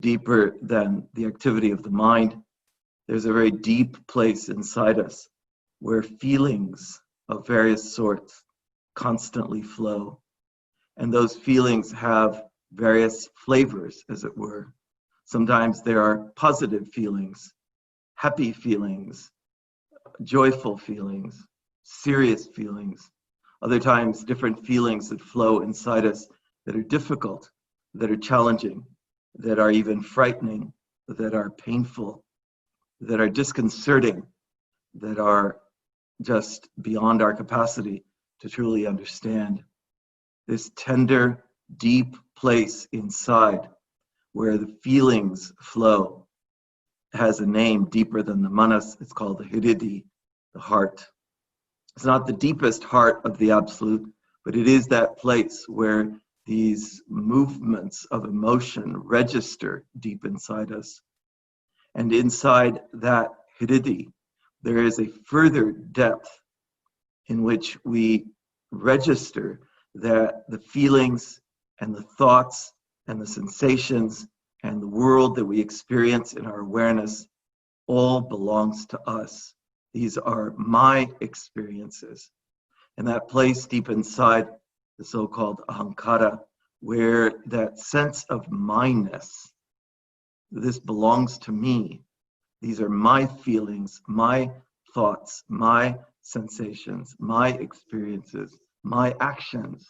deeper than the activity of the mind. There's a very deep place inside us where feelings of various sorts constantly flow. And those feelings have various flavors, as it were. Sometimes there are positive feelings, happy feelings, joyful feelings, serious feelings. Other times, different feelings that flow inside us that are difficult, that are challenging, that are even frightening, that are painful, that are disconcerting, that are just beyond our capacity to truly understand. This tender, deep place inside where the feelings flow has a name deeper than the manas. It's called the Hiridi, the heart. It's not the deepest heart of the Absolute, but it is that place where these movements of emotion register deep inside us. And inside that Hiridi, there is a further depth in which we register that the feelings and the thoughts and the sensations and the world that we experience in our awareness all belongs to us. These are my experiences. And that place deep inside the so-called ahankara, where that sense of myness, this belongs to me. These are my feelings, my thoughts, my sensations, my experiences, my actions.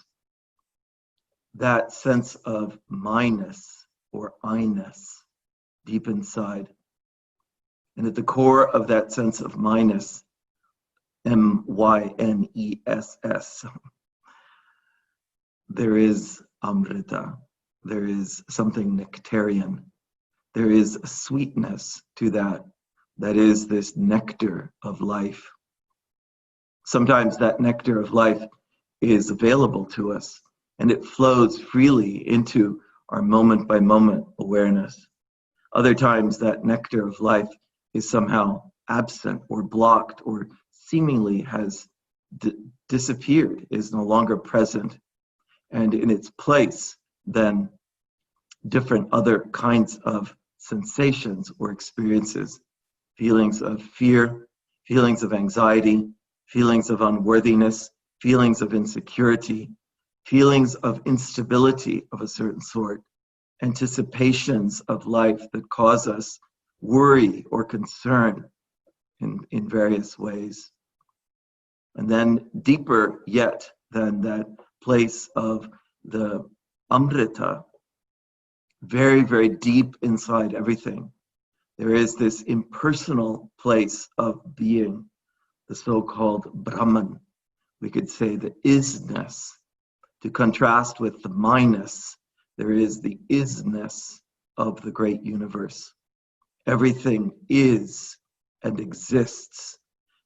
That sense of myness or I-ness deep inside. And at the core of that sense of myness, M-Y-N-E-S-S, there is Amrita. There is something nectarian. There is a sweetness to that. That is this nectar of life. Sometimes that nectar of life is available to us and it flows freely into our moment-by-moment awareness. Other times that nectar of life is somehow absent or blocked or seemingly has disappeared, is no longer present. And in its place, then different other kinds of sensations or experiences, feelings of fear, feelings of anxiety, feelings of unworthiness, feelings of insecurity, feelings of instability of a certain sort, anticipations of life that cause us worry or concern in various ways. And then deeper yet than that place of the Amrita, very, very deep inside everything, there is this impersonal place of being, the so-called Brahman. We could say the isness. To contrast with the myness, there is the isness of the great universe. Everything is and exists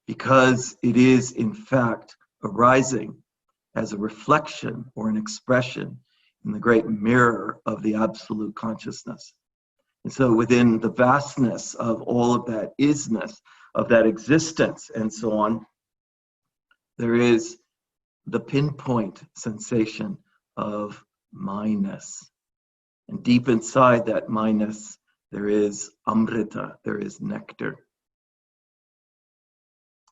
because it is in fact arising as a reflection or an expression in the great mirror of the absolute consciousness. And so within the vastness of all of that isness, of that existence and so on, there is the pinpoint sensation of myness. And deep inside that myness, there is Amrita, there is nectar.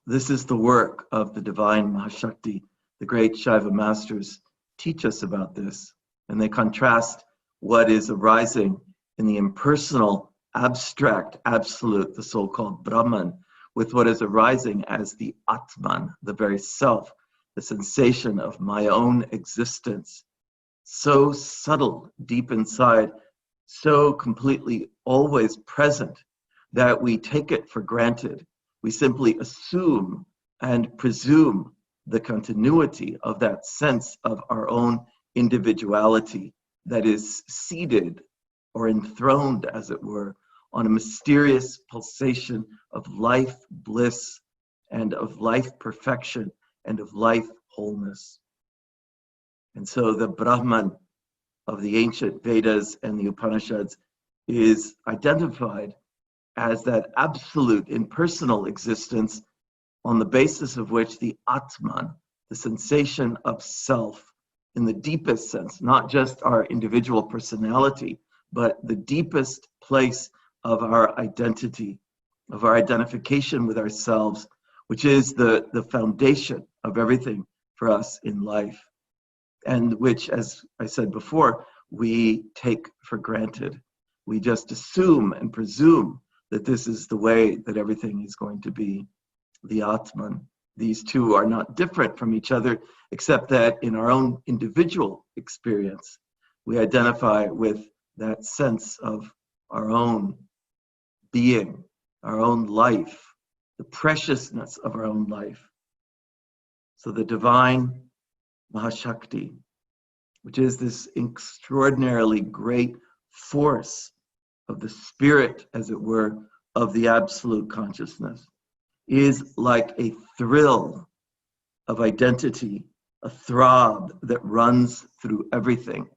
This is the work of the divine Mahashakti. The great Shaiva masters teach us about this, and they contrast what is arising in the impersonal, abstract, absolute, the so-called Brahman, with what is arising as the Atman, the very self, the sensation of my own existence. So subtle, deep inside, so completely always present that we take it for granted. We simply assume and presume the continuity of that sense of our own individuality that is seated or enthroned, as it were, on a mysterious pulsation of life bliss and of life perfection and of life wholeness. And so the Brahman of the ancient Vedas and the Upanishads is identified as that absolute impersonal existence on the basis of which the Atman, the sensation of self in the deepest sense, not just our individual personality, but the deepest place of our identity, of our identification with ourselves, which is the foundation of everything for us in life, and which, as I said before, we take for granted. We just assume and presume that this is the way that everything is going to be, the Atman. These two are not different from each other, except that in our own individual experience, we identify with that sense of our own being, our own life, the preciousness of our own life. So the divine Mahashakti, which is this extraordinarily great force of the spirit, as it were, of the absolute consciousness, is like a thrill of identity, a throb that runs through everything.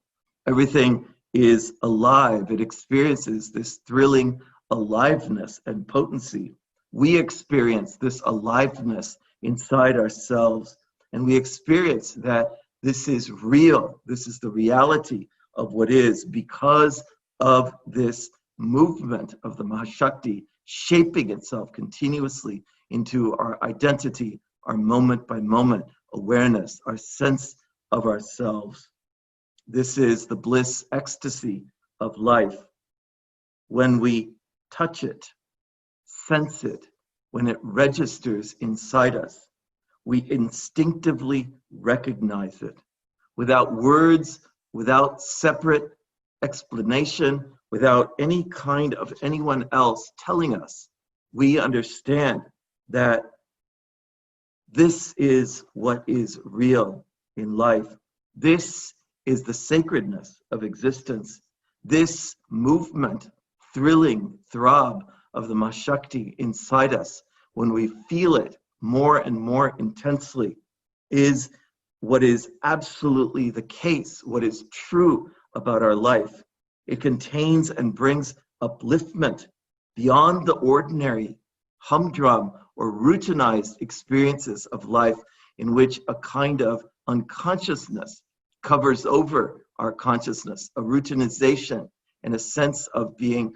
Everything is alive. It experiences this thrilling aliveness and potency. We experience this aliveness inside ourselves, and we experience that this is real. This is the reality of what is, because of this movement of the Mahashakti shaping itself continuously into our identity, our moment by moment awareness, our sense of ourselves. This is the bliss ecstasy of life. When we touch it, sense it, when it registers inside us, we instinctively recognize it. Without words, without separate explanation, without any kind of anyone else telling us, we understand that this is what is real in life. This is the sacredness of existence. This movement, thrilling throb of the Mahashakti inside us, when we feel it more and more intensely, is what is absolutely the case, what is true about our life. It contains and brings upliftment beyond the ordinary humdrum or routinized experiences of life, in which a kind of unconsciousness covers over our consciousness, a routinization and a sense of being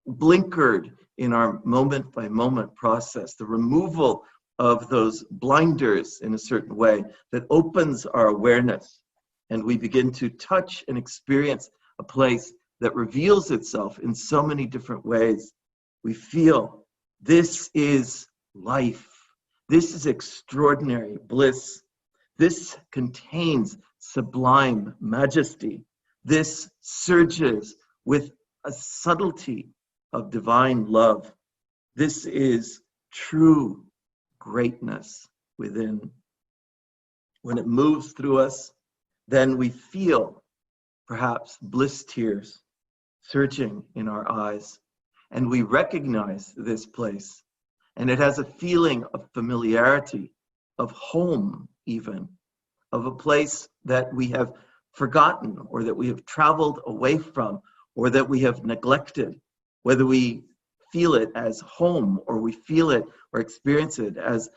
blinkered in our moment by moment process, the removal of those blinders in a certain way that opens our awareness, and we begin to touch and experience a place that reveals itself in so many different ways. We feel this is life. This is extraordinary bliss. This contains sublime majesty. This surges with a subtlety of divine love. This is true greatness within. When it moves through us, then we feel perhaps bliss tears surging in our eyes, and we recognize this place, and it has a feeling of familiarity, of home even, of a place that we have forgotten or that we have traveled away from or that we have neglected, whether we feel it as home or we feel it or experience it as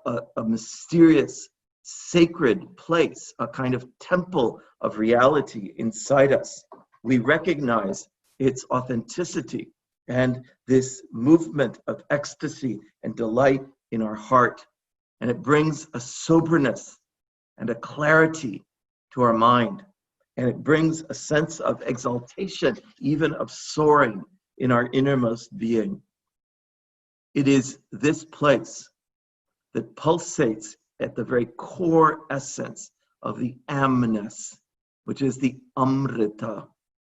a mysterious, sacred place, a kind of temple of reality inside us. We recognize its authenticity and this movement of ecstasy and delight in our heart. And it brings a soberness and a clarity to our mind. And it brings a sense of exaltation, even of soaring in our innermost being. It is this place that pulsates at the very core essence of the amness, which is the Amrita,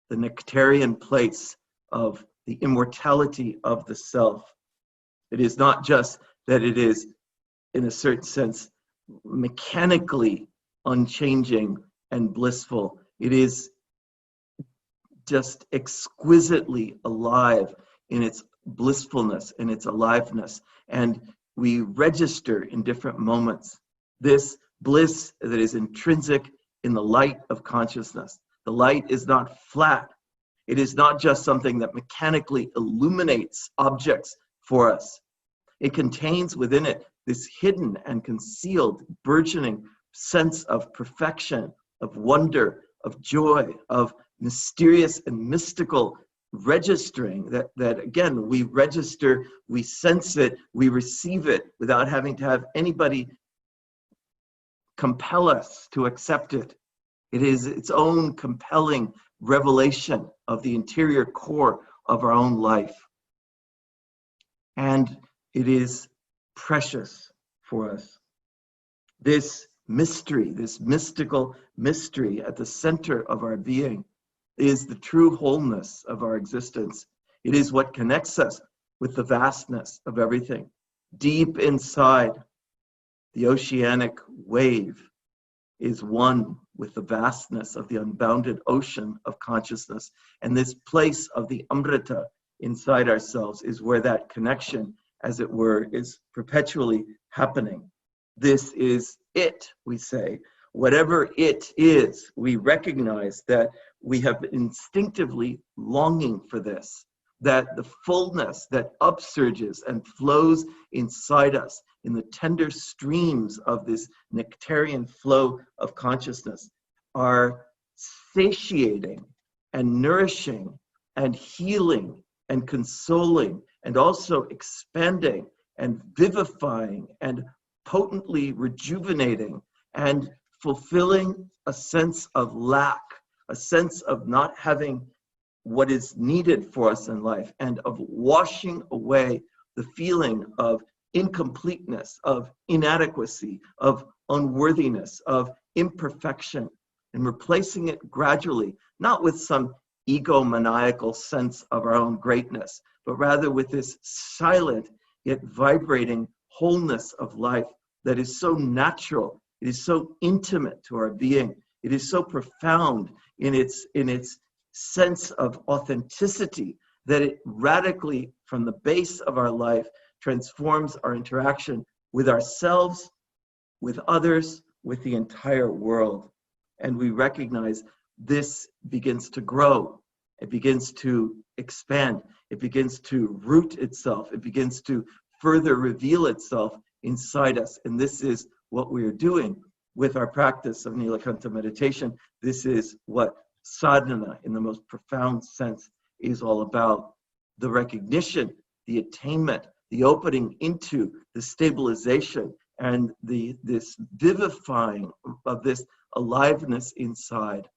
the nectarian place of the immortality of the self. It is not just that it is, in a certain sense, mechanically unchanging and blissful. It is just exquisitely alive in its blissfulness and its aliveness. And we register in different moments this bliss that is intrinsic in the light of consciousness. The light is not flat. It is not just something that mechanically illuminates objects for us. It contains within it this hidden and concealed, burgeoning sense of perfection, of wonder, of joy, of mysterious and mystical registering that again, we register, we sense it, we receive it without having to have anybody compel us to accept it. It is its own compelling revelation of the interior core of our own life. And it is precious for us. This mystery, this mystical mystery at the center of our being is the true wholeness of our existence. It is what connects us with the vastness of everything. Deep inside, the oceanic wave is one with the vastness of the unbounded ocean of consciousness. And this place of the Amrita inside ourselves is where that connection, as it were, is perpetually happening. This is it, we say. Whatever it is, we recognize that we have been instinctively longing for this, that the fullness that upsurges and flows inside us in the tender streams of this nectarian flow of consciousness are satiating and nourishing and healing and consoling and also expanding and vivifying and potently rejuvenating and fulfilling a sense of lack, a sense of not having what is needed for us in life, and of washing away the feeling of incompleteness, of inadequacy, of unworthiness, of imperfection, and replacing it gradually, not with some egomaniacal sense of our own greatness, but rather with this silent yet vibrating wholeness of life that is so natural, it is so intimate to our being, it is so profound in its sense of authenticity that it radically, from the base of our life, transforms our interaction with ourselves, with others, with the entire world. And we recognize this begins to grow, it begins to expand, it begins to root itself, it begins to further reveal itself inside us. And this is what we are doing with our practice of Neelakantha meditation. This is what sadhana, in the most profound sense, is all about. The recognition, the attainment, the opening into the stabilization and this vivifying of this aliveness inside.